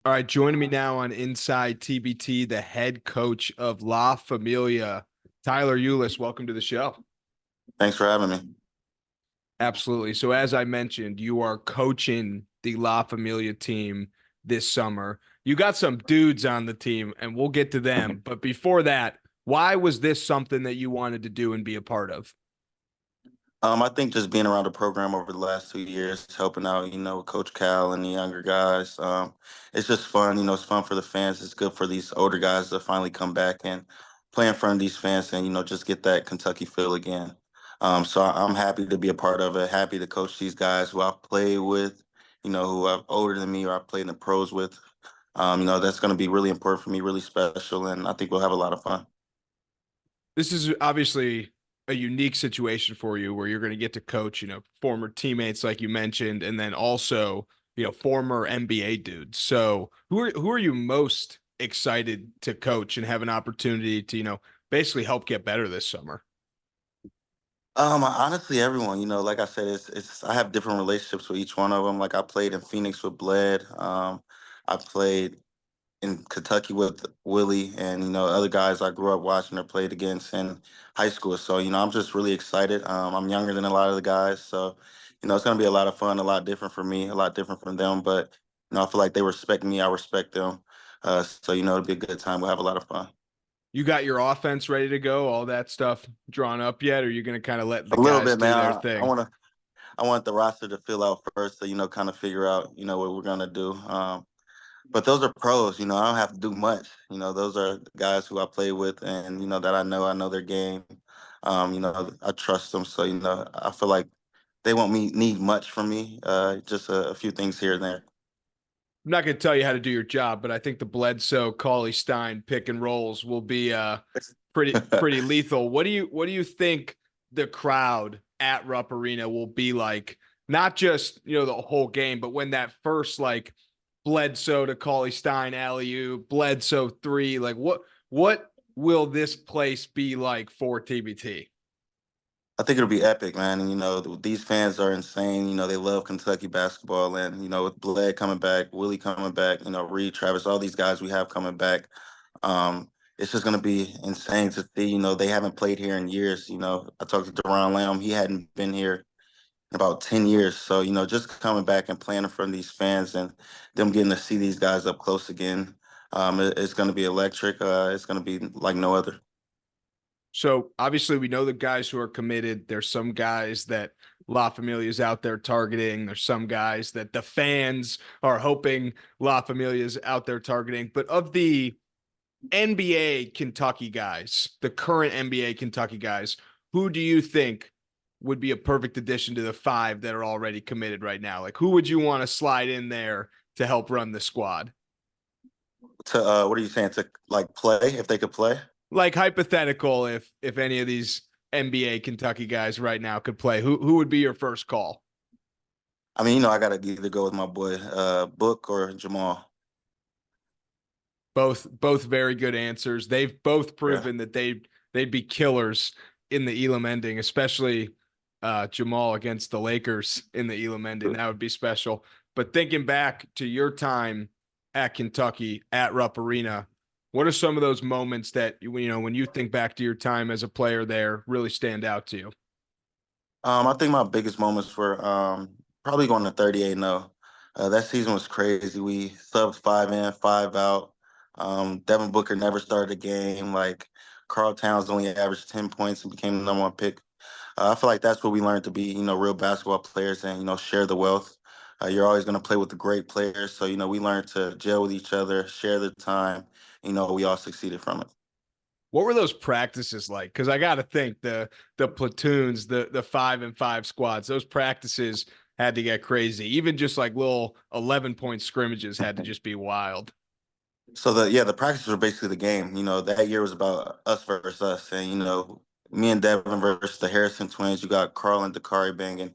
All right, joining me now on Inside TBT, the head coach of La Familia, Tyler Ulis. Welcome to the show. Thanks for having me. Absolutely. So, as I mentioned, you are coaching the La Familia team this summer. You got some dudes on the team, and we'll get to them. But before that, why was this something that you wanted to do and be a part of? I think just being around the program over the last 2 years, helping out, Coach Cal and the younger guys. It's just fun. It's fun for the fans. It's good for these older guys to finally come back and play in front of these fans and, just get that Kentucky feel again. I'm happy to be a part of it, happy to coach these guys who I've played with, who are older than me or I've played in the pros with. That's going to be really important for me, really special, and I think we'll have a lot of fun. This is obviously a unique situation for you where you're going to get to coach, former teammates like you mentioned, and then also, former NBA dudes. So who are you most excited to coach and have an opportunity to, basically help get better this summer? Honestly, everyone, like I said, it's I have different relationships with each one of them. Like I played in Phoenix with Bled. I played in Kentucky with Willie and, other guys I grew up watching or played against in high school. So, I'm just really excited. I'm younger than a lot of the guys. So, it's gonna be a lot of fun, a lot different for me, a lot different from them. But, I feel like they respect me, I respect them. So, it'll be a good time. We'll have a lot of fun. You got your offense ready to go, all that stuff drawn up yet? Or are you going to kind of let the A little guys bit, do man. their I thing? want to I want the roster to fill out first, so kind of figure out what we're gonna do. But those are pros. I don't have to do much. Those are guys who I play with, and that I know their game. I trust them, so I feel like they won't need much from me. Just a few things here and there. I'm not going to tell you how to do your job, but I think the Bledsoe Cauley-Stein pick and rolls will be pretty lethal. What do you think the crowd at Rupp Arena will be like? Not just the whole game, but when that first like Bledsoe to Cauley-Stein alley-oop, Bledsoe three, like what will this place be like for TBT? I think it'll be epic, man. And these fans are insane. They love Kentucky basketball, and with Bled coming back, Willie coming back, Reed, Travis, all these guys we have coming back. It's just gonna be insane to see. They haven't played here in years. I talked to Deron Lamb; he hadn't been here in about 10 years. So just coming back and playing in front of these fans and them getting to see these guys up close again, it's gonna be electric. It's gonna be like no other. So obviously we know the guys who are committed. There's some guys that La Familia is out there targeting. There's some guys that the fans are hoping La Familia is out there targeting. But of the NBA Kentucky guys, the current NBA Kentucky guys, who do you think would be a perfect addition to the five that are already committed right now? Like who would you want to slide in there to help run the squad? To what are you saying? To like play if they could play? Like hypothetical, if any of these NBA Kentucky guys right now could play, who would be your first call? I mean, I gotta either go with my boy Book or Jamal. Both very good answers. They've both Yeah. proven that they'd be killers in the Elam ending, especially Jamal against the Lakers in the Elam ending. That would be special. But thinking back to your time at Kentucky at Rupp Arena, what are some of those moments that when you think back to your time as a player there really stand out to you? I think my biggest moments were probably going to 38-0. That season was crazy. We subbed five in, five out. Devin Booker never started a game. Like Carl Towns only averaged 10 points and became the number one pick. I feel like that's what we learned to be, real basketball players and, share the wealth. You're always going to play with the great players. So, we learned to gel with each other, share the time. We all succeeded from it. What were those practices like? Because I got to think the platoons, the 5-and-5 squads, those practices had to get crazy. Even just like little 11-point scrimmages had to just be wild. So the practices were basically the game. That year was about us versus us, and me and Devin versus the Harrison twins. You got Carl and Dakari banging,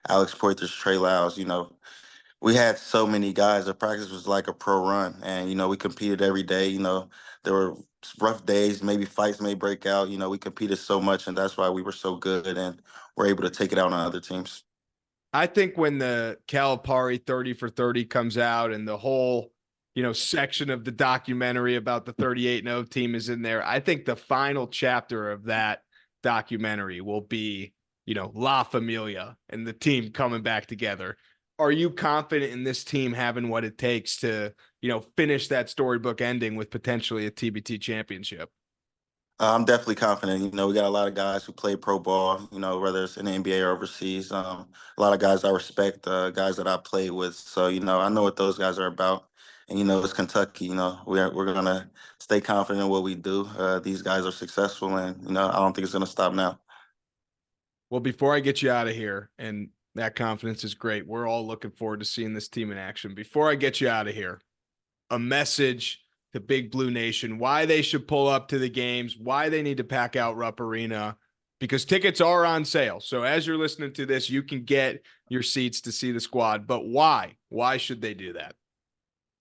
Alex Poitras, Trey Lyles. We had so many guys. The practice was like a pro run, and we competed every day. There were rough days, maybe fights may break out. We competed so much, and that's why we were so good and we're able to take it out on other teams. I think when the Calipari 30 for 30 comes out and the whole section of the documentary about the 38-0 team is in there. I think the final chapter of that documentary will be, La Familia and the team coming back together. Are you confident in this team having what it takes to, finish that storybook ending with potentially a TBT championship? I'm definitely confident. We got a lot of guys who play pro ball, whether it's in the NBA or overseas. A lot of guys I respect, guys that I played with. So, I know what those guys are about. And, it's Kentucky. We're going to stay confident in what we do. These guys are successful, and, I don't think it's going to stop now. Well, before I get you out of here, and that confidence is great, we're all looking forward to seeing this team in action. Before I get you out of here, a message to Big Blue Nation, why they should pull up to the games, why they need to pack out Rupp Arena, because tickets are on sale. So as you're listening to this, you can get your seats to see the squad. But why? Why should they do that?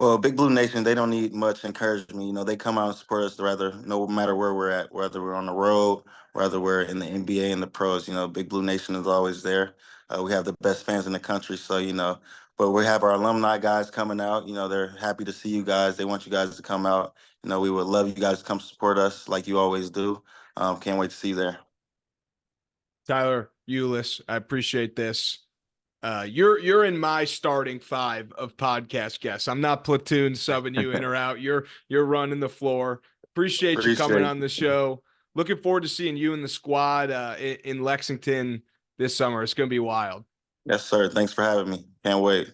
Well, Big Blue Nation, they don't need much encouragement. They come out and support us no matter where we're at, whether we're on the road, whether we're in the NBA and the pros. Big Blue Nation is always there. We have the best fans in the country. So, but we have our alumni guys coming out. They're happy to see you guys. They want you guys to come out. We would love you guys to come support us like you always do. Can't wait to see you there. Tyler, Ulis, I appreciate this. You're in my starting 5 of podcast guests. I'm not platoon subbing you in or out. You're running the floor. Appreciate you coming on the show. Looking forward to seeing you and the squad in Lexington this summer. It's going to be wild. Yes, sir. Thanks for having me. Can't wait.